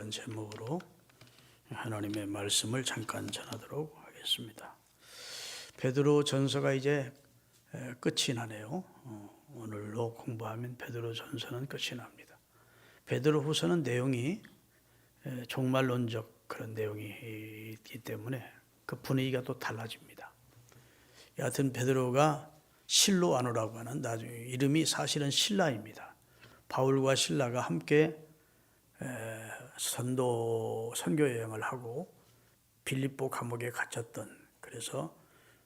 베드로라는 제목으로 하나님의 말씀을 잠깐 전하도록 하겠습니다. 베드로 전서가 이제 끝이 나네요. 오늘로 공부하면 베드로 전서는 끝이 납니다. 베드로 후서는 내용이 종말론적 그런 내용이 있기 때문에 그 분위기가 또 달라집니다. 여하튼 베드로가 실로아노라고 하는 나중에 이름이 사실은 실라입니다. 바울과 실라가 함께 선교 여행을 하고 빌립보 감옥에 갇혔던, 그래서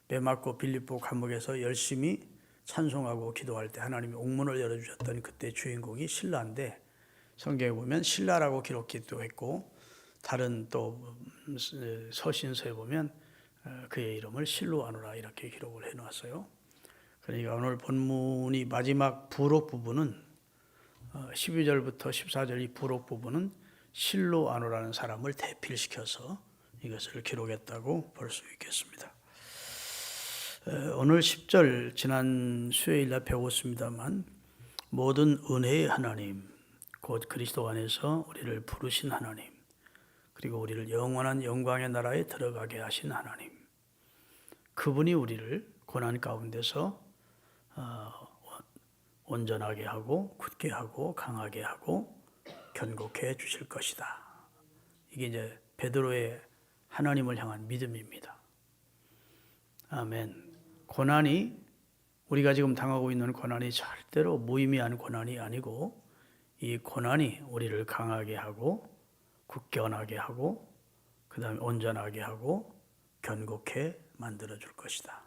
매 맞고 빌립보 감옥에서 열심히 찬송하고 기도할 때 하나님이 옥문을 열어주셨던 그때 주인공이 실라인데, 성경에 보면 실라라고 기록기도 했고 다른 또 서신서에 보면 그의 이름을 실로아노라 이렇게 기록을 해놨어요. 그러니까 오늘 본문이 마지막 부록 부분은 12절부터 14절 이 부록 부분은 실로아노라는 사람을 대필시켜서 이것을 기록했다고 볼 수 있겠습니다. 오늘 10절 지난 수요일날 배웠습니다만, 모든 은혜의 하나님 곧 그리스도 안에서 우리를 부르신 하나님, 그리고 우리를 영원한 영광의 나라에 들어가게 하신 하나님, 그분이 우리를 고난 가운데서 온전하게 하고 굳게 하고 강하게 하고 견고케 해 주실 것이다. 이게 이제 베드로의 하나님을 향한 믿음입니다. 아멘. 고난이, 우리가 지금 당하고 있는 고난이 절대로 무의미한 고난이 아니고, 이 고난이 우리를 강하게 하고 굳건하게 하고 그 다음에 온전하게 하고 견고케 만들어 줄 것이다.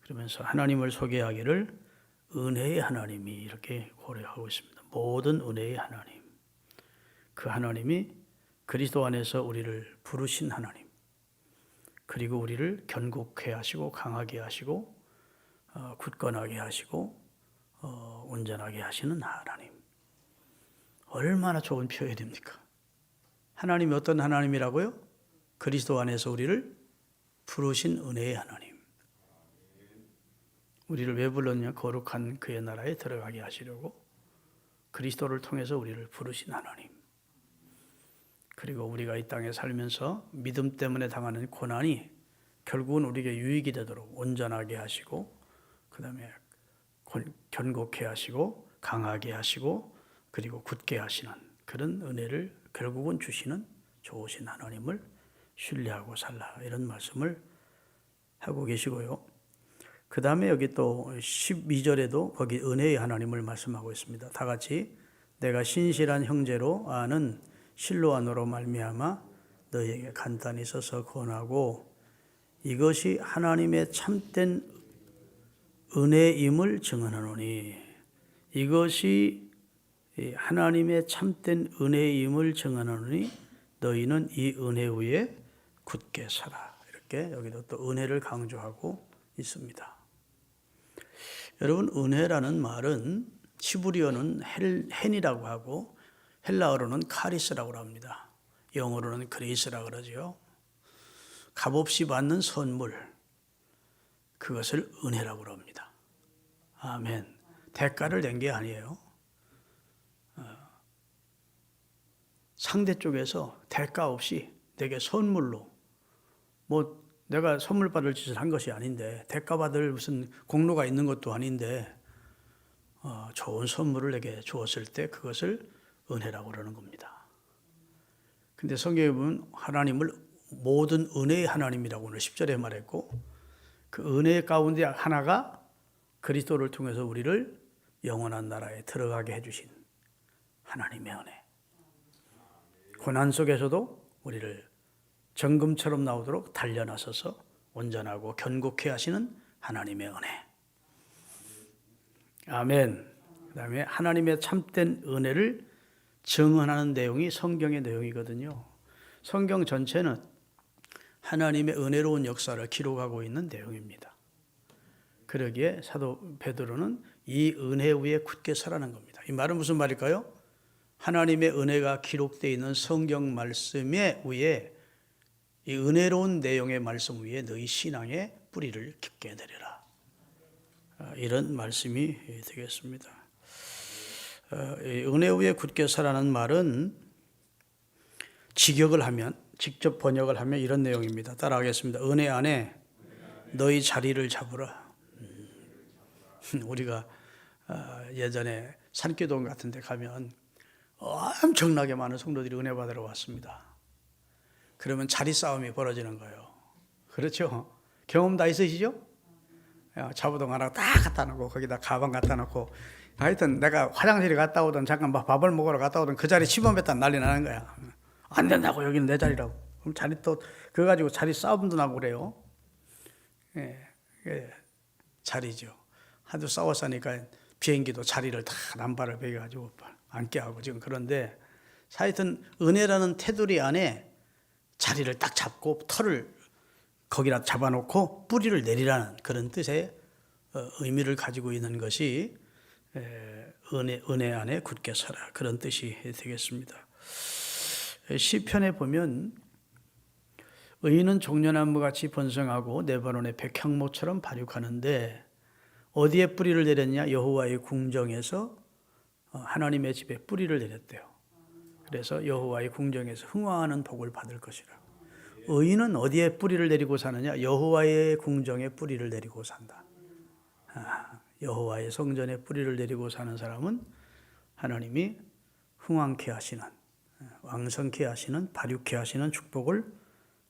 그러면서 하나님을 소개하기를 은혜의 하나님이 이렇게 고려하고 있습니다. 모든 은혜의 하나님, 그 하나님이 그리스도 안에서 우리를 부르신 하나님, 그리고 우리를 견고케 하시고 강하게 하시고 굳건하게 하시고 온전하게 하시는 하나님. 얼마나 좋은 표현입니까? 하나님이 어떤 하나님이라고요? 그리스도 안에서 우리를 부르신 은혜의 하나님. 우리를 왜 불렀냐? 거룩한 그의 나라에 들어가게 하시려고 그리스도를 통해서 우리를 부르신 하나님. 그리고 우리가 이 땅에 살면서 믿음 때문에 당하는 고난이 결국은 우리에게 유익이 되도록 온전하게 하시고 그 다음에 견고케 하시고 강하게 하시고 그리고 굳게 하시는 그런 은혜를 결국은 주시는 좋으신 하나님을 신뢰하고 살라, 이런 말씀을 하고 계시고요. 그 다음에 여기 또 12절에도 거기 은혜의 하나님을 말씀하고 있습니다. 다 같이, 내가 신실한 형제로 아는 실로아노로 말미암아 너희에게 간단히 써서 권하고 이것이 하나님의 참된 은혜임을 증언하노니, 이것이 하나님의 참된 은혜임을 증언하노니 너희는 이 은혜 위에 굳게 살아. 이렇게 여기도 또 은혜를 강조하고 있습니다. 여러분, 은혜라는 말은 히브리어는 헨이라고 하고 헬라어로는 카리스라고 합니다. 영어로는 그레이스라고 그러죠. 값없이 받는 선물, 그것을 은혜라고 합니다. 아멘. 대가를 낸 게 아니에요. 상대 쪽에서 대가 없이 내게 선물로, 내가 선물 받을 짓을 한 것이 아닌데, 대가 받을 무슨 공로가 있는 것도 아닌데 좋은 선물을 내게 주었을 때 그것을 은혜라고 그러는 겁니다. 근데 성경에 보면 하나님을 모든 은혜의 하나님이라고 오늘 10절에 말했고, 그 은혜 가운데 하나가 그리스도를 통해서 우리를 영원한 나라에 들어가게 해주신 하나님의 은혜. 고난 속에서도 우리를 정금처럼 나오도록 단련하셔서 온전하고 견고케 하시는 하나님의 은혜. 아멘. 그 다음에 하나님의 참된 은혜를 증언하는 내용이 성경의 내용이거든요. 성경 전체는 하나님의 은혜로운 역사를 기록하고 있는 내용입니다. 그러기에 사도 베드로는 이 은혜 위에 굳게 서라는 겁니다. 이 말은 무슨 말일까요? 하나님의 은혜가 기록되어 있는 성경 말씀에 위에, 이 은혜로운 내용의 말씀 위에 너희 신앙의 뿌리를 깊게 내려라. 이런 말씀이 되겠습니다. 은혜 위에 굳게 서라는 말은 직역을 하면, 직접 번역을 하면 이런 내용입니다. 따라하겠습니다. 은혜 안에 너희 자리를 잡으라. 우리가 예전에 산기동 같은 데 가면 엄청나게 많은 성도들이 은혜 받으러 왔습니다. 그러면 자리 싸움이 벌어지는 거예요. 그렇죠? 경험 다 있으시죠? 차부동 하나 딱 갖다 놓고 거기다 가방 갖다 놓고 하여튼 내가 화장실에 갔다 오든 잠깐 밥을 먹으러 갔다 오든 그 자리 집어뱉다 난리 나는 거야. 안 된다고, 여기는 내 자리라고. 그럼 자리 또 그거 가지고 자리 싸움도 나고 그래요. 자리죠. 하도 싸웠으니까 비행기도 자리를 다 남발을 베겨가지고 앉게 하고 지금. 그런데 하여튼 은혜라는 테두리 안에 자리를 딱 잡고 털을 거기다 잡아놓고 뿌리를 내리라는 그런 뜻의 의미를 가지고 있는 것이 은혜 안에 굳게 서라, 그런 뜻이 되겠습니다. 시편에 보면 의인은 종려나무같이 번성하고 레바논의 백향목처럼 발육하는데 어디에 뿌리를 내렸냐? 여호와의 궁정에서 하나님의 집에 뿌리를 내렸대요. 그래서 여호와의 궁정에서 흥왕하는 복을 받을 것이라. 의인은 어디에 뿌리를 내리고 사느냐? 여호와의 궁정에 뿌리를 내리고 산다. 여호와의 성전에 뿌리를 내리고 사는 사람은 하나님이 흥왕케 하시는, 왕성케 하시는, 발육케 하시는 축복을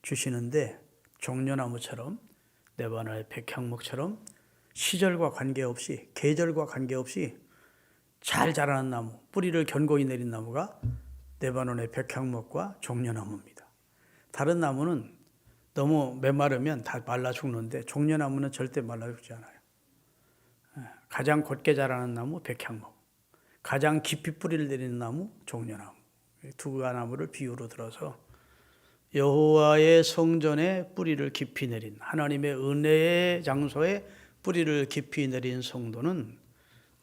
주시는데, 종려나무처럼 레바논의 백향목처럼 시절과 관계없이, 계절과 관계없이 잘 자라는 나무, 뿌리를 견고히 내린 나무가 레바논의 백향목과 종려나무입니다. 다른 나무는 너무 메마르면 다 말라 죽는데 종려나무는 절대 말라 죽지 않아요. 가장 곧게 자라는 나무 백향목, 가장 깊이 뿌리를 내리는 나무 종려나무, 두 나무를 비유로 들어서 여호와의 성전에 뿌리를 깊이 내린, 하나님의 은혜의 장소에 뿌리를 깊이 내린 성도는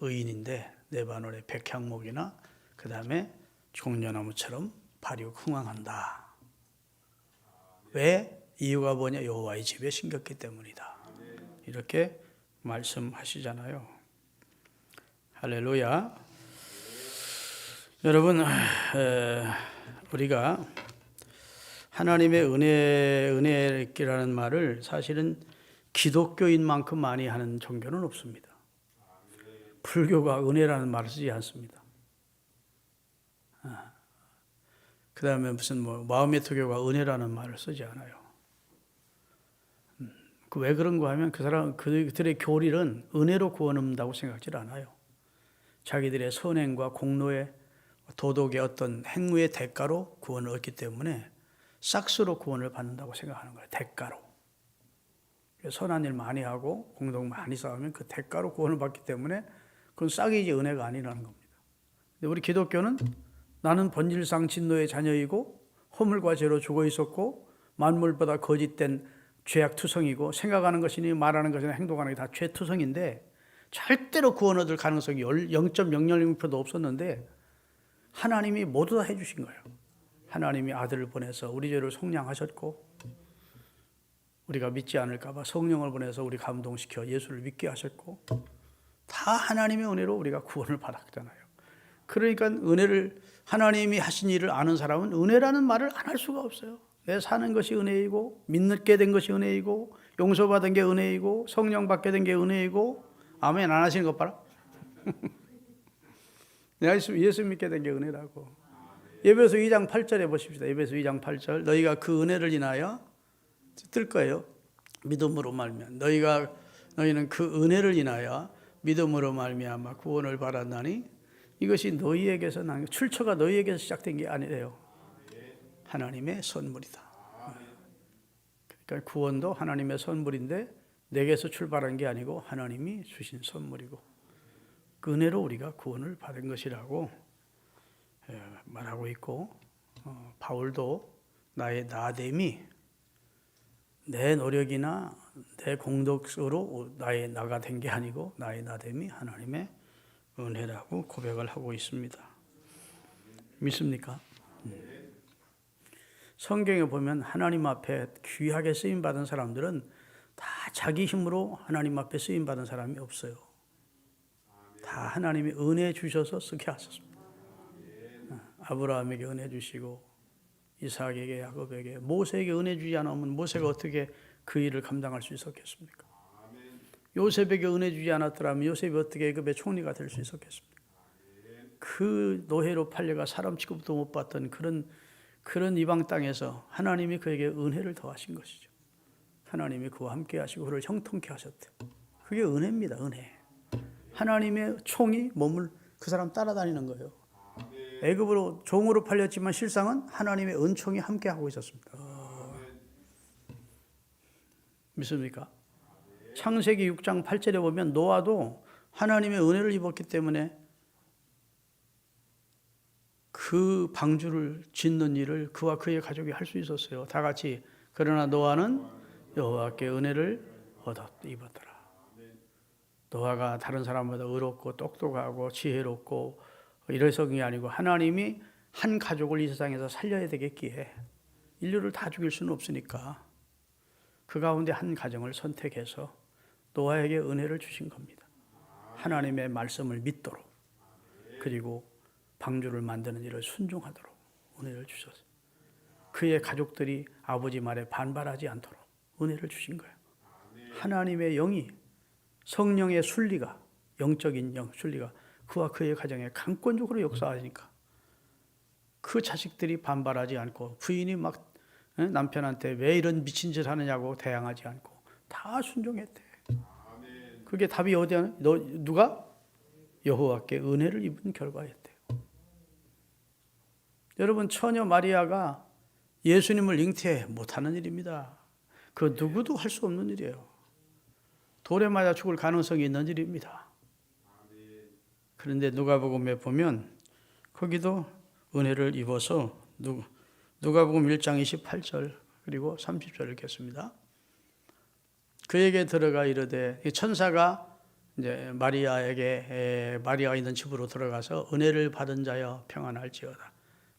의인인데 레바논의 백향목이나 그 다음에 종려나무처럼 발육 흥왕한다. 왜? 이유가 뭐냐? 여호와의 집에 심겼기 때문이다. 이렇게 말씀하시잖아요. 할렐루야. 여러분, 우리가 하나님의 은혜라는 말을 사실은 기독교인만큼 많이 하는 종교는 없습니다. 불교가 은혜라는 말을 쓰지 않습니다. 그 다음에 무슨 마음메토교가 은혜라는 말을 쓰지 않아요. 왜 그런가 하면 그들의 교리는 은혜로 구원한다고 생각지 않아요. 자기들의 선행과 공로의 도덕의 어떤 행위의 대가로 구원을 얻기 때문에 싹스로 구원을 받는다고 생각하는 거예요. 대가로. 선한 일 많이 하고 공덕 많이 쌓으면 그 대가로 구원을 받기 때문에 그건 싹이지 은혜가 아니라는 겁니다. 근데 우리 기독교는 나는 본질상 진노의 자녀이고 허물과 죄로 죽어 있었고 만물보다 거짓된 죄악투성이고 생각하는 것이니 말하는 것이나 행동하는 게 다 죄투성인데 절대로 구원 얻을 가능성이 0.006%도 없었는데 하나님이 모두 다 해주신 거예요. 하나님이 아들을 보내서 우리 죄를 속량하셨고 우리가 믿지 않을까 봐 성령을 보내서 우리 감동시켜 예수를 믿게 하셨고 다 하나님의 은혜로 우리가 구원을 받았잖아요. 그러니까 은혜를, 하나님이 하신 일을 아는 사람은 은혜라는 말을 안 할 수가 없어요. 내 사는 것이 은혜이고 믿게 된 것이 은혜이고 용서받은 게 은혜이고 성령 받게 된 게 은혜이고. 아멘 안 하시는 것 봐라. 내가 예수 믿게 된 게 은혜라고. 에베소 2장 8절에 보십시다. 에베소 2장 8절. 너희가 그 은혜를 인하여 뜰 거예요. 믿음으로 말미암아 너희는 그 은혜를 인하여 믿음으로 말미암아 구원을 받았나니 이것이 너희에게서 난 출처가 너희에게서 시작된 게 아니래요. 하나님의 선물이다. 그러니까 구원도 하나님의 선물인데 내게서 출발한 게 아니고 하나님이 주신 선물이고 그 은혜로 우리가 구원을 받은 것이라고 말하고 있고, 바울도 나의 나됨이 내 노력이나 내 공덕으로 나의 나가 된 게 아니고 나의 나됨이 하나님의 은혜라고 고백을 하고 있습니다. 믿습니까? 성경에 보면 하나님 앞에 귀하게 쓰임받은 사람들은 다 자기 힘으로 하나님 앞에 쓰임받은 사람이 없어요. 다 하나님이 은혜 주셔서 쓰게 하셨습니다. 아브라함에게 은혜 주시고 이삭에게, 야곱에게, 모세에게 은혜 주지 않으면 모세가 어떻게 그 일을 감당할 수 있었겠습니까? 요셉에게 은혜 주지 않았더라면 요셉이 어떻게 애굽의 총리가 될 수 있었겠습니까? 그 노예로 팔려가 사람 취급도 못 받던 그런 이방 땅에서 하나님이 그에게 은혜를 더하신 것이죠. 하나님이 그와 함께 하시고 그를 형통케 하셨대요. 그게 은혜입니다. 은혜. 하나님의 총이 그 사람 따라다니는 거예요. 애굽으로 종으로 팔렸지만 실상은 하나님의 은총이 함께 하고 있었습니다. 믿습니까? 창세기 6장 8절에 보면 노아도 하나님의 은혜를 입었기 때문에 그 방주를 짓는 일을 그와 그의 가족이 할 수 있었어요. 다 같이. 그러나 노아는 여호와께 은혜를 입었더라. 노아가 다른 사람보다 의롭고 똑똑하고 지혜롭고 이래서 그게 아니고 하나님이 한 가족을 이 세상에서 살려야 되겠기에 인류를 다 죽일 수는 없으니까 그 가운데 한 가정을 선택해서 노아에게 은혜를 주신 겁니다. 하나님의 말씀을 믿도록 그리고 방주를 만드는 일을 순종하도록 은혜를 주셨어요. 그의 가족들이 아버지 말에 반발하지 않도록 은혜를 주신 거예요. 하나님의 영이 성령의 순리가 영적인 순리가 그와 그의 가정에 강권적으로 역사하니까 그 자식들이 반발하지 않고 부인이 막 남편한테 왜 이런 미친 짓 하느냐고 대항하지 않고 다 순종했대. 그게 답이 어디야? 누가? 여호와께 은혜를 입은 결과였대요. 여러분 처녀 마리아가 예수님을 잉태 못하는 일입니다. 그 누구도 할 수 없는 일이에요. 돌에 맞아 죽을 가능성이 있는 일입니다. 그런데 누가복음에 보면 거기도 은혜를 입어서 누가복음 1장 28절 그리고 30절을 읽겠습니다. 그에게 들어가 이르되 천사가 이제 마리아가 있는 집으로 들어가서 은혜를 받은 자여 평안할지어다.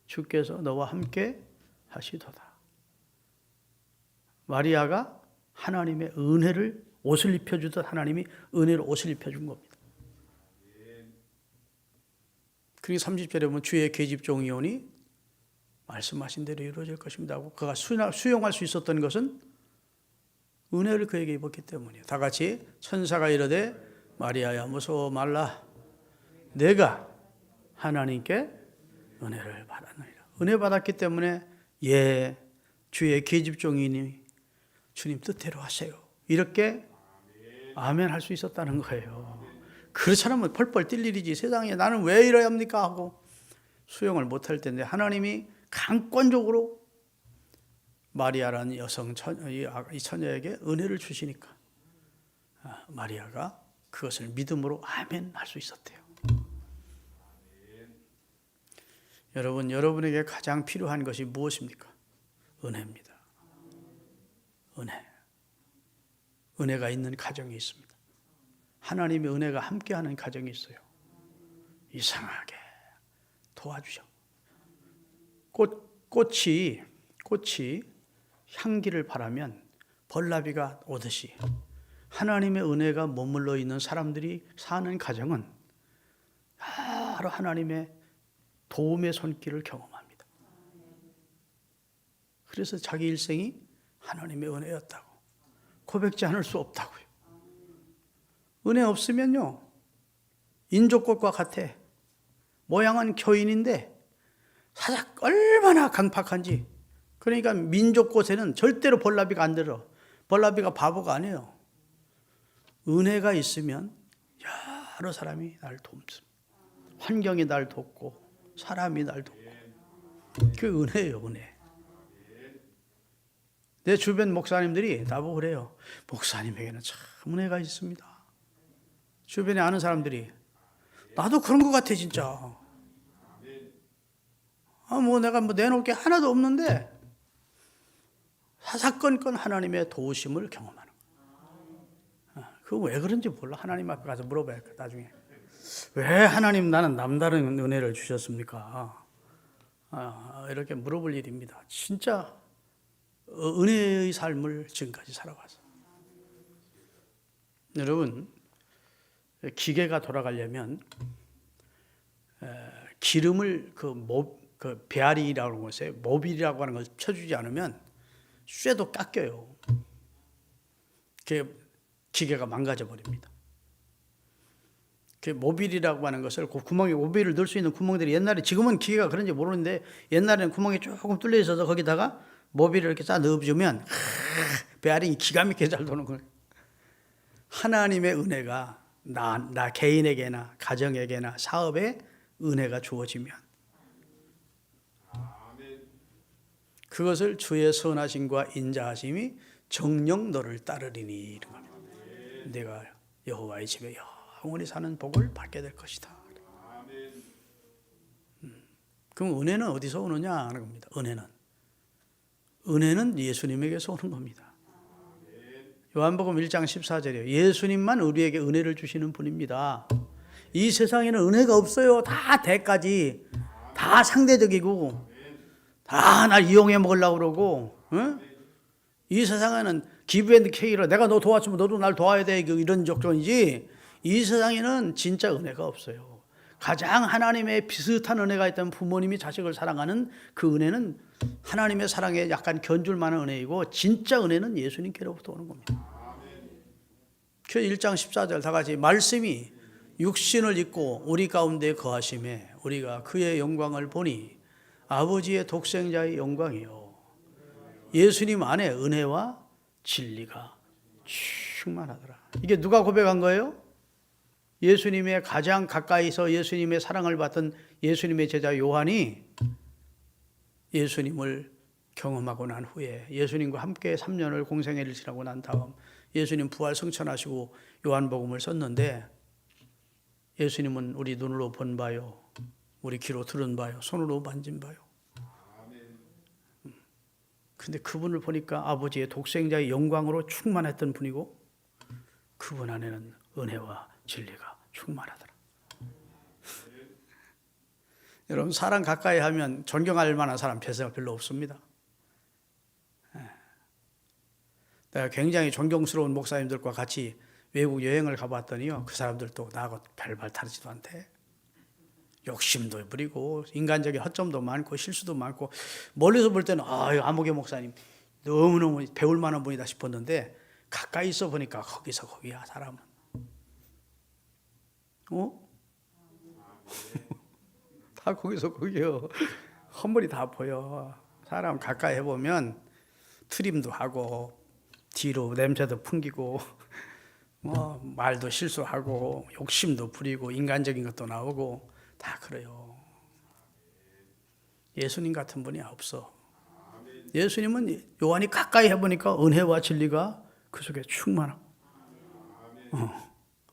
주께서 너와 함께 하시도다. 마리아가 하나님의 은혜를 옷을 입혀주듯 하나님이 은혜로 옷을 입혀준 겁니다. 그리고 30절에 보면 주의 계집종이 오니 말씀하신 대로 이루어질 것입니다 하고 그가 수용할 수 있었던 것은 은혜를 그에게 입었기 때문이에요. 다 같이 천사가 이르되 마리아야 무서워 말라 내가 하나님께 은혜를 받았느니라. 은혜 받았기 때문에 주의 계집종이니 주님 뜻대로 하세요. 이렇게 아멘 할 수 있었다는 거예요. 그렇지 않으면 펄펄 뛸 일이지. 세상에 나는 왜 이래야 합니까? 하고 수용을 못할 텐데 하나님이 강권적으로 마리아라는 여성 이 처녀에게 은혜를 주시니까 마리아가 그것을 믿음으로 아멘 할 수 있었대요. 여러분에게 가장 필요한 것이 무엇입니까? 은혜입니다. 은혜가 있는 가정이 있습니다. 하나님의 은혜가 함께하는 가정이 있어요. 이상하게 도와주셔. 꽃이 향기를 바라면 벌나비가 오듯이 하나님의 은혜가 머물러 있는 사람들이 사는 가정은 바로 하나님의 도움의 손길을 경험합니다. 그래서 자기 일생이 하나님의 은혜였다고 고백지 않을 수 없다고요. 은혜 없으면요 인조꽃과 같아. 모양은 교인인데 사작 얼마나 강팍한지. 그러니까 민족꽃에는 절대로 벌나비가 안 들어. 벌나비가 바보가 아니에요. 은혜가 있으면 여러 사람이 날 돕습니다. 환경이 날 돕고 사람이 날 돕고. 그 은혜예요. 은혜. 내 주변 목사님들이 나보고 그래요. 목사님에게는 참 은혜가 있습니다. 주변에 아는 사람들이 나도 그런 것 같아 진짜. 내가 내놓을 게 하나도 없는데 사사건건 하나님의 도우심을 경험하는 거예요. 그거 왜 그런지 몰라. 하나님 앞에 가서 물어봐야 돼 나중에. 왜 하나님 나는 남다른 은혜를 주셨습니까? 이렇게 물어볼 일입니다. 진짜 은혜의 삶을 지금까지 살아가서. 여러분 기계가 돌아가려면 기름을 그 그 배앓이라고 하는 것에 모빌이라고 하는 걸 쳐주지 않으면 쇠도 깎여요. 그 기계가 망가져 버립니다. 그 모빌이라고 하는 것을 그 구멍에 모빌을 넣을 수 있는 구멍들이 옛날에, 지금은 기계가 그런지 모르는데 옛날에는 구멍이 조금 뚫려 있어서 거기다가 모빌을 이렇게 싹 넣어주면 배앓이 기가 막히게 잘 도는 거예요. 하나님의 은혜가 나 개인에게나 가정에게나 사업에 은혜가 주어지면 그것을 주의 선하심과 인자하심이 정녕 너를 따르리니 이런 겁니다. 내가 여호와의 집에 영원히 사는 복을 받게 될 것이다. 그럼 은혜는 어디서 오느냐 하는 겁니다. 은혜는 예수님에게서 오는 겁니다. 요한복음 1장 14절이에요. 예수님만 우리에게 은혜를 주시는 분입니다. 이 세상에는 은혜가 없어요. 다 대까지, 다 상대적이고, 다 날 이용해 먹으려고 그러고, 응? 이 세상에는 give and take로 내가 너 도왔으면 너도 날 도와야 돼, 이런 조건이지, 이 세상에는 진짜 은혜가 없어요. 가장 하나님의 비슷한 은혜가 있다면 부모님이 자식을 사랑하는 그 은혜는 하나님의 사랑에 약간 견줄 만한 은혜이고, 진짜 은혜는 예수님께로부터 오는 겁니다. 그래서 1장 14절 다 같이, 말씀이 육신을 입고 우리 가운데 거하심에 우리가 그의 영광을 보니 아버지의 독생자의 영광이요. 예수님 안에 은혜와 진리가 충만하더라. 이게 누가 고백한 거예요? 예수님의 가장 가까이서 예수님의 사랑을 받던 예수님의 제자 요한이 예수님을 경험하고 난 후에, 예수님과 함께 3년을 공생애를 지나고 난 다음 예수님 부활 승천하시고 요한복음을 썼는데, 예수님은 우리 눈으로 본 바요, 우리 귀로 들은 바요, 손으로 만진 바요. 근데 그분을 보니까 아버지의 독생자의 영광으로 충만했던 분이고, 그분 안에는 은혜와 진리가 충만하더라. 여러분, 사람 가까이 하면 존경할 만한 사람 별로 없습니다. 내가 굉장히 존경스러운 목사님들과 같이 외국 여행을 가봤더니요, 그 사람들도 나하고 별말 다르지도 않대. 욕심도 부리고 인간적인 허점도 많고 실수도 많고, 멀리서 볼 때는 아무개 목사님 너무너무 배울 만한 분이다 싶었는데, 가까이 있어 보니까 거기서 거기야 사람은. 다 거기서 거기요. 헛물이 다 보여. 사람 가까이 해보면 트림도 하고 뒤로 냄새도 풍기고 말도 실수하고 욕심도 부리고 인간적인 것도 나오고 다 그래요. 예수님 같은 분이 없어. 예수님은 요한이 가까이 해보니까 은혜와 진리가 그 속에 충만하고,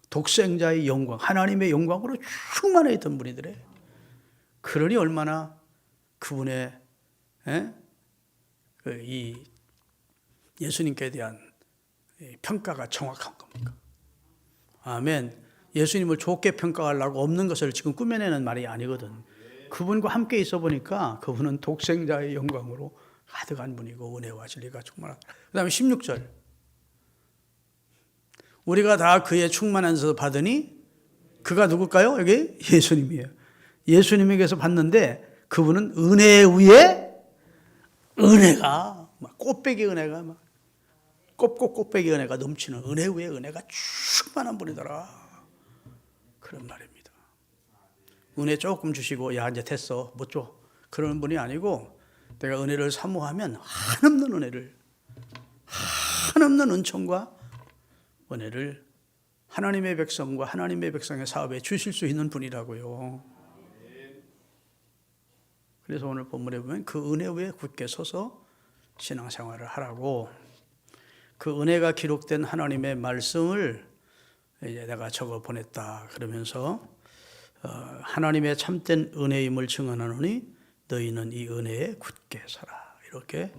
독생자의 영광, 하나님의 영광으로 충만해 있던 분이더래. 그러니 얼마나 그분의 이 예수님께 대한 평가가 정확한 겁니까? 아멘. 예수님을 좋게 평가하려고 없는 것을 지금 꾸며내는 말이 아니거든. 그분과 함께 있어 보니까 그분은 독생자의 영광으로 가득한 분이고 은혜와 진리가 충만하다. 그 다음에 16절. 우리가 다 그의 충만한서 받으니, 그가 누굴까요? 여기 예수님이에요. 예수님에게서 받는데 그분은 은혜 위에 은혜가 막 꽃배기 은혜가 막 꽃배기 은혜가 넘치는 은혜 위에 은혜가 충만한 분이더라. 그런 말입니다. 은혜 조금 주시고 야 이제 됐어 못 줘, 그런 분이 아니고, 내가 은혜를 사모하면 한없는 은혜를, 한없는 은총과 은혜를 하나님의 백성과 하나님의 백성의 사업에 주실 수 있는 분이라고요. 그래서 오늘 본문에 보면 그 은혜 위에 굳게 서서 신앙생활을 하라고, 그 은혜가 기록된 하나님의 말씀을 이제 내가 적어 보냈다 그러면서 하나님의 참된 은혜임을 증언하노니 너희는 이 은혜에 굳게 서라, 이렇게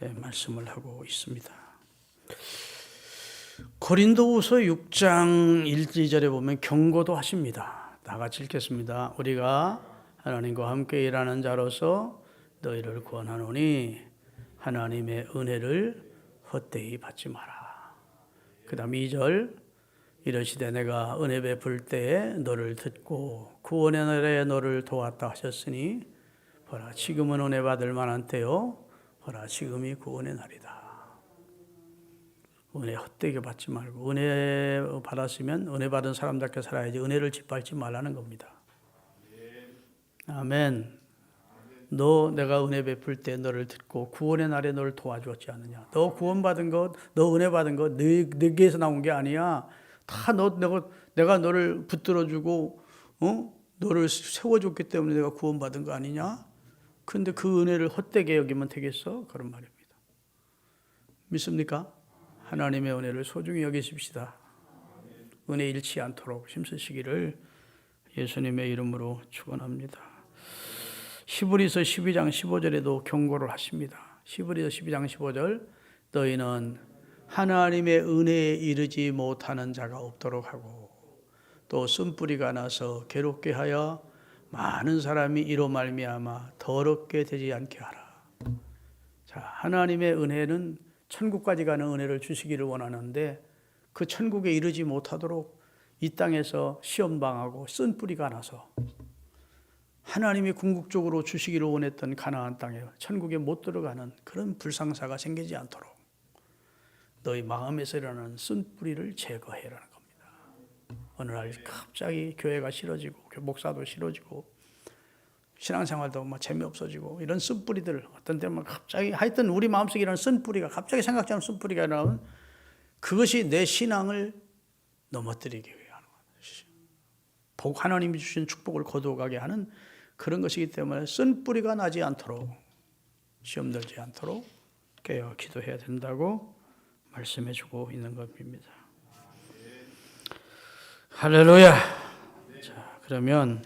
말씀을 하고 있습니다. 고린도후서 6장 1, 2절에 보면 경고도 하십니다. 다 같이 읽겠습니다. 우리가 하나님과 함께 일하는 자로서 너희를 구원하노니 하나님의 은혜를 헛되이 받지 마라. 그 다음 2절, 이러시되 내가 은혜 베풀 때에 너를 듣고 구원의 날에 너를 도왔다 하셨으니 보라 지금은 은혜 받을 만한 때요. 보라 지금이 구원의 날이다. 은혜 헛되게 받지 말고 은혜 받았으면 은혜 받은 사람답게 살아야지 은혜를 짓밟지 말라는 겁니다. 아멘. 내가 은혜 베풀 때 너를 듣고 구원의 날에 너를 도와주었지 않느냐. 너 구원받은 것, 너 은혜 받은 것 네게에서 나온 게 아니야. 다 내가 너를 붙들어주고 너를 세워줬기 때문에 내가 구원받은 거 아니냐. 그런데 그 은혜를 헛되게 여기면 되겠어? 그런 말입니다. 믿습니까? 하나님의 은혜를 소중히 여기십시다. 은혜 잃지 않도록 힘쓰시기를 예수님의 이름으로 축원합니다. 히브리서 12장 15절에도 경고를 하십니다. 히브리서 12장 15절 너희는 하나님의 은혜에 이르지 못하는 자가 없도록 하고 또 쓴뿌리가 나서 괴롭게 하여 많은 사람이 이로 말미암아 더럽게 되지 않게 하라. 자, 하나님의 은혜는 천국까지 가는 은혜를 주시기를 원하는데 그 천국에 이르지 못하도록 이 땅에서 시험당하고 쓴뿌리가 나서 하나님이 궁극적으로 주시기를 원했던 가나안 땅에 천국에 못 들어가는 그런 불상사가 생기지 않도록 너희 마음에서 일어나는 쓴뿌리를 제거해라는 겁니다. 어느 날 갑자기 교회가 싫어지고 목사도 싫어지고 신앙생활도 재미없어지고 이런 쓴뿌리들 어떤 때는 갑자기 하여튼 우리 마음속에 일어나는 쓴뿌리가 갑자기 생각지 않은 쓴뿌리가 일어나면 그것이 내 신앙을 넘어뜨리기 위한 복 하나님이 주신 축복을 거두어가게 하는 그런 것이기 때문에 쓴뿌리가 나지 않도록 시험 들지 않도록 깨어 기도해야 된다고 말씀해 주고 있는 겁니다. 할렐루야. 자, 그러면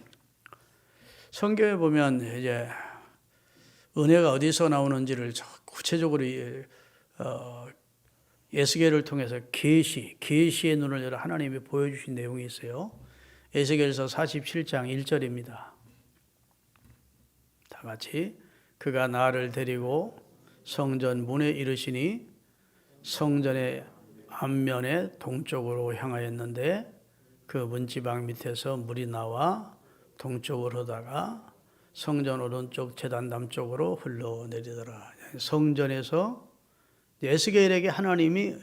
성경에 보면 이제 은혜가 어디서 나오는지를 구체적으로 에스겔을 통해서 계시의 눈을 열어 하나님이 보여주신 내용이 있어요. 에스겔서 47장 1절입니다. 다 같이 그가 나를 데리고 성전 문에 이르시니 성전의 앞면에 동쪽으로 향하였는데 그 문지방 밑에서 물이 나와 동쪽으로 흐르다가 성전 오른쪽 제단 남쪽으로 흘러내리더라. 성전에서 에스겔에게 하나님이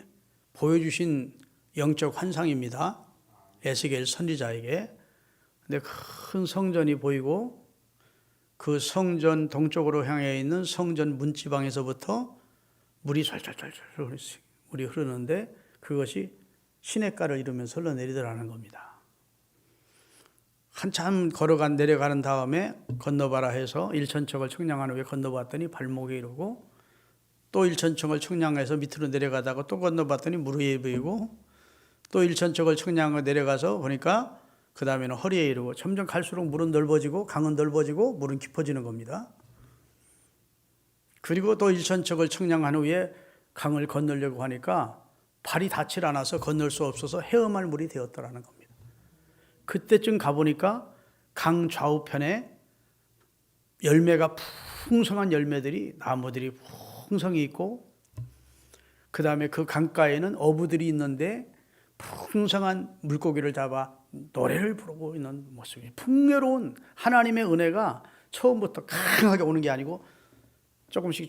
보여주신 영적 환상입니다. 에스겔 선지자에게. 근데 큰 성전이 보이고 그 성전 동쪽으로 향해 있는 성전 문지방에서부터 물이 살살살살 물이 흐르는데 그것이 시냇가를 이루면서 흘러내리더라는 겁니다. 한참 내려가는 다음에 건너봐라 해서 1,000척을 청량한 후에 건너봤더니 발목에 이르고 또 1,000척을 청량해서 밑으로 내려가다가 또 건너봤더니 무릎에 보이고 또 1,000척을 청량하고 내려가서 보니까 그 다음에는 허리에 이르고 점점 갈수록 물은 넓어지고 강은 넓어지고 물은 깊어지는 겁니다. 그리고 또 1,000척을 청량한 후에 강을 건너려고 하니까 발이 닿질 않아서 건널 수 없어서 헤엄할 물이 되었더라는 겁니다. 그때쯤 가보니까 강 좌우편에 열매가 풍성한 열매들이 나무들이 풍성히 있고 그 다음에 그 강가에는 어부들이 있는데 풍성한 물고기를 잡아 노래를 부르고 있는 모습이 풍요로운 하나님의 은혜가 처음부터 강하게 오는 게 아니고 조금씩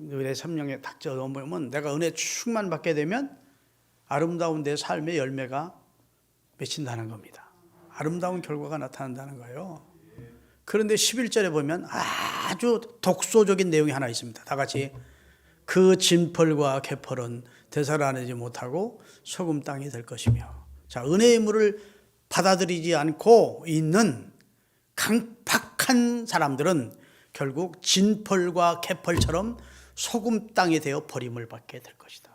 내 삶령에 닥쳐오면 내가 은혜 충만 받게 되면 아름다운 내 삶의 열매가 맺힌다는 겁니다. 아름다운 결과가 나타난다는 거예요. 그런데 11절에 보면 아주 독소적인 내용이 하나 있습니다. 다 같이 그 진펄과 개펄은 되살아나지 못하고 소금 땅이 될 것이며. 자, 은혜의 물을 받아들이지 않고 있는 강팍한 사람들은 결국 진펄과 개펄처럼 소금 땅이 되어 버림을 받게 될 것이다.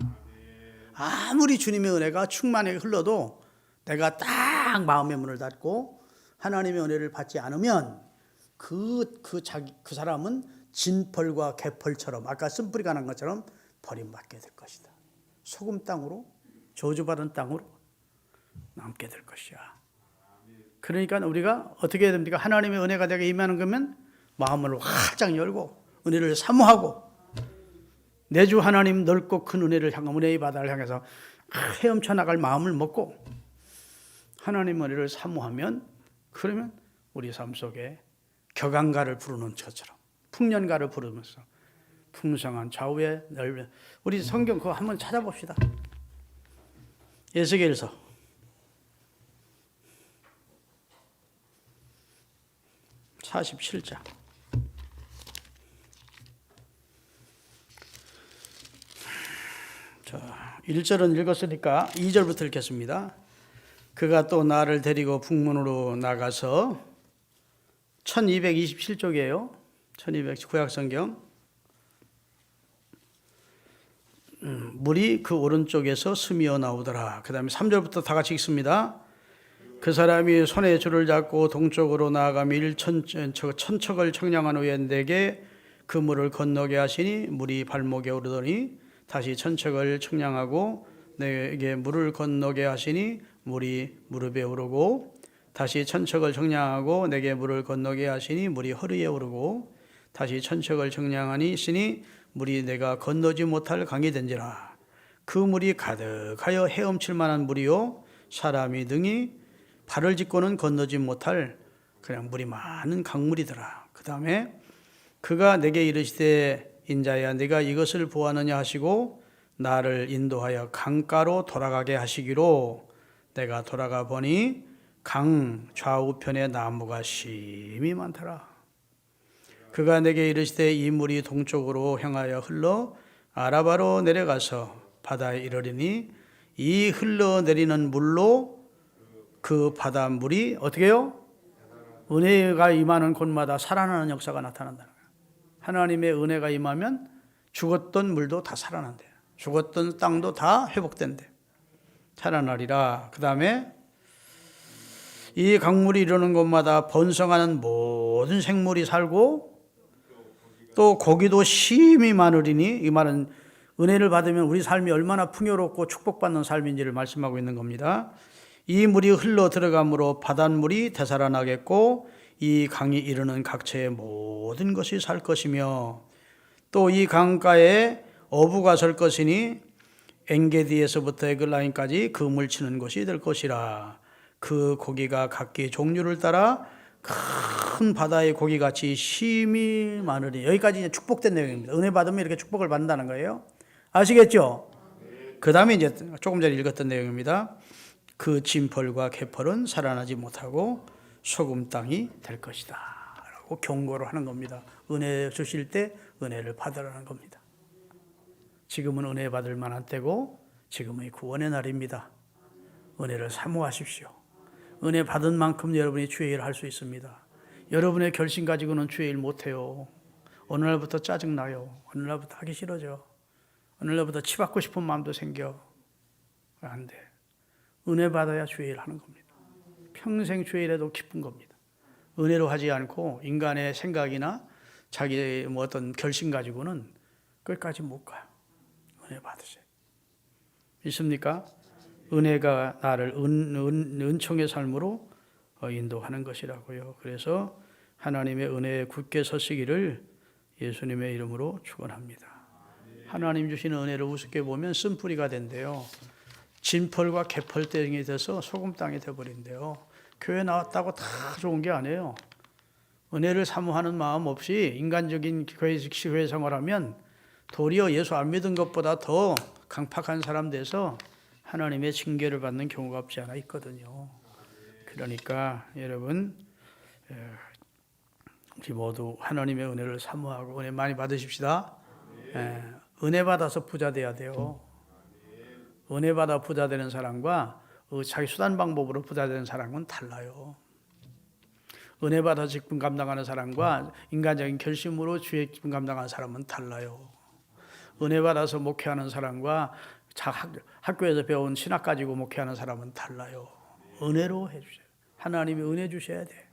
아무리 주님의 은혜가 충만하게 흘러도 내가 딱 마음의 문을 닫고 하나님의 은혜를 받지 않으면 그 사람은 진펄과 개펄처럼 아까 쓴뿌리가 난 것처럼 버림받게 될 것이다. 소금 땅으로 저주받은 땅으로 남게 될 것이야. 그러니까 우리가 어떻게 해야 됩니까? 하나님의 은혜가 내게 임하는 거면 마음을 활짝 열고 은혜를 사모하고 내 주 하나님 넓고 큰 은혜를 향한 은혜의 바다를 향해서 헤엄쳐 나갈 마음을 먹고 하나님의 은혜를 사모하면 그러면 우리 삶 속에 격앙가를 부르는 것처럼 풍년가를 부르면서 풍성한 좌우에 넓은 우리 성경 그거 한번 찾아봅시다. 에스겔서 47장. 자, 1절은 읽었으니까 2절부터 읽겠습니다. 그가 또 나를 데리고 북문으로 나가서 1227쪽이에요. 1200 구약성경. 물이 그 오른쪽에서 스미어 나오더라. 그 다음에 3절부터 다 같이 읽습니다. 그 사람이 손에 줄을 잡고 동쪽으로 나아가며 천척을 청량한 후에 내게 그 물을 건너게 하시니 물이 발목에 오르더니 다시 천척을 청량하고 내게 물을 건너게 하시니 물이 무릎에 오르고 다시 천척을 청량하고 내게 물을 건너게 하시니 물이 허리에 오르고 다시 천척을 청량하니 있으니 물이 내가 건너지 못할 강이 된지라. 그 물이 가득하여 헤엄칠 만한 물이요 사람이 등이 발을 짚고는 건너지 못할 그냥 물이 많은 강물이더라. 그 다음에 그가 내게 이르시되 인자야 네가 이것을 보았느냐 하시고 나를 인도하여 강가로 돌아가게 하시기로 내가 돌아가 보니 강 좌우편에 나무가 심히 많더라. 그가 내게 이르시되 이 물이 동쪽으로 향하여 흘러 아라바로 내려가서 바다에 이르리니 이 흘러내리는 물로 그 바닷물이 어떻게 해요? 은혜가 임하는 곳마다 살아나는 역사가 나타난다는 거예요. 하나님의 은혜가 임하면 죽었던 물도 다 살아난대요. 죽었던 땅도 다 회복된대. 살아나리라. 그 다음에 이 강물이 이르는 곳마다 번성하는 모든 생물이 살고 또 고기도 심히 많으리니, 이 말은 은혜를 받으면 우리 삶이 얼마나 풍요롭고 축복받는 삶인지를 말씀하고 있는 겁니다. 이 물이 흘러 들어감으로 바닷물이 되살아나겠고 이 강이 이르는 각처의 모든 것이 살 것이며 또 이 강가에 어부가 설 것이니 엔게디에서부터 에글라임까지 그물 치는 곳이 될 것이라. 그 고기가 각기 종류를 따라 큰 바다의 고기같이 심히 많으니. 여기까지 이제 축복된 내용입니다. 은혜 받으면 이렇게 축복을 받는다는 거예요. 아시겠죠? 그 다음에 이제 조금 전에 읽었던 내용입니다. 그 진펄과 개펄은 살아나지 못하고 소금 땅이 될 것이다 라고 경고를 하는 겁니다. 은혜 주실 때 은혜를 받으라는 겁니다. 지금은 은혜 받을 만한 때고 지금의 구원의 날입니다. 은혜를 사모하십시오. 은혜 받은 만큼 여러분이 주의 일을 할 수 있습니다. 여러분의 결심 가지고는 주의 일 못해요. 어느 날부터 짜증나요. 어느 날부터 하기 싫어져. 어느 날부터 치받고 싶은 마음도 생겨. 안 돼. 은혜 받아야 주의 일 하는 겁니다. 평생 주의 일해도 기쁜 겁니다. 은혜로 하지 않고 인간의 생각이나 자기의 어떤 결심 가지고는 끝까지 못 가요. 은혜 받으세요. 믿습니까? 은혜가 나를 은총의 삶으로 인도하는 것이라고요. 그래서 하나님의 은혜에 굳게 서시기를 예수님의 이름으로 축원합니다. 하나님 주시는 은혜를 우습게 보면 쓴뿌리가 된대요. 진펄과 개펄 땡이 돼서 소금 땅이 돼버린대요. 교회 나왔다고 다 좋은 게 아니에요. 은혜를 사모하는 마음 없이 인간적인 교회 생활하면 도리어 예수 안 믿은 것보다 더 강팍한 사람 돼서 하나님의 징계를 받는 경우가 없지 않아 있거든요. 그러니까 여러분 우리 모두 하나님의 은혜를 사모하고 은혜 많이 받으십시다. 은혜 받아서 부자 돼야 돼요. 은혜 받아 부자 되는 사람과 자기 수단 방법으로 부자 되는 사람은 달라요. 은혜 받아 직분 감당하는 사람과 인간적인 결심으로 주의 직분 감당하는 사람은 달라요. 은혜 받아서 목회하는 사람과 학교에서 배운 신학 가지고 목회하는 사람은 달라요. 은혜로 해주세요. 하나님이 은혜 주셔야 돼.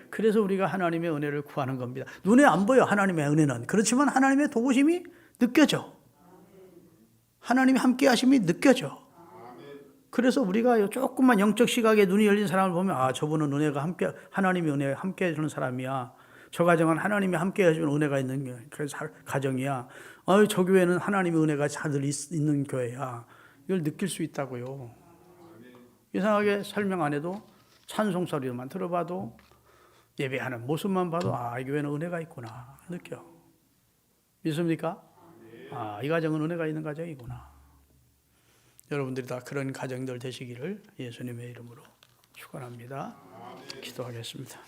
그래서 우리가 하나님의 은혜를 구하는 겁니다. 눈에 안 보여 하나님의 은혜는. 그렇지만 하나님의 도우심이 느껴져. 하나님이 함께 하심이 느껴져. 그래서 우리가 조금만 영적 시각에 눈이 열린 사람을 보면 아 저분은 은혜가 함께 하나님의 은혜가 함께 해주는 사람이야. 저 가정은 하나님이 함께 해주는 은혜가 있는 가정이야. 저 교회는 하나님의 은혜가 다들 있는 교회야. 이걸 느낄 수 있다고요. 이상하게 설명 안 해도 찬송 소리만 들어봐도 예배하는 모습만 봐도 이 교회는 은혜가 있구나 느껴. 믿습니까? 이 가정은 은혜가 있는 가정이구나. 여러분들이 다 그런 가정들 되시기를 예수님의 이름으로 축원합니다. 기도하겠습니다.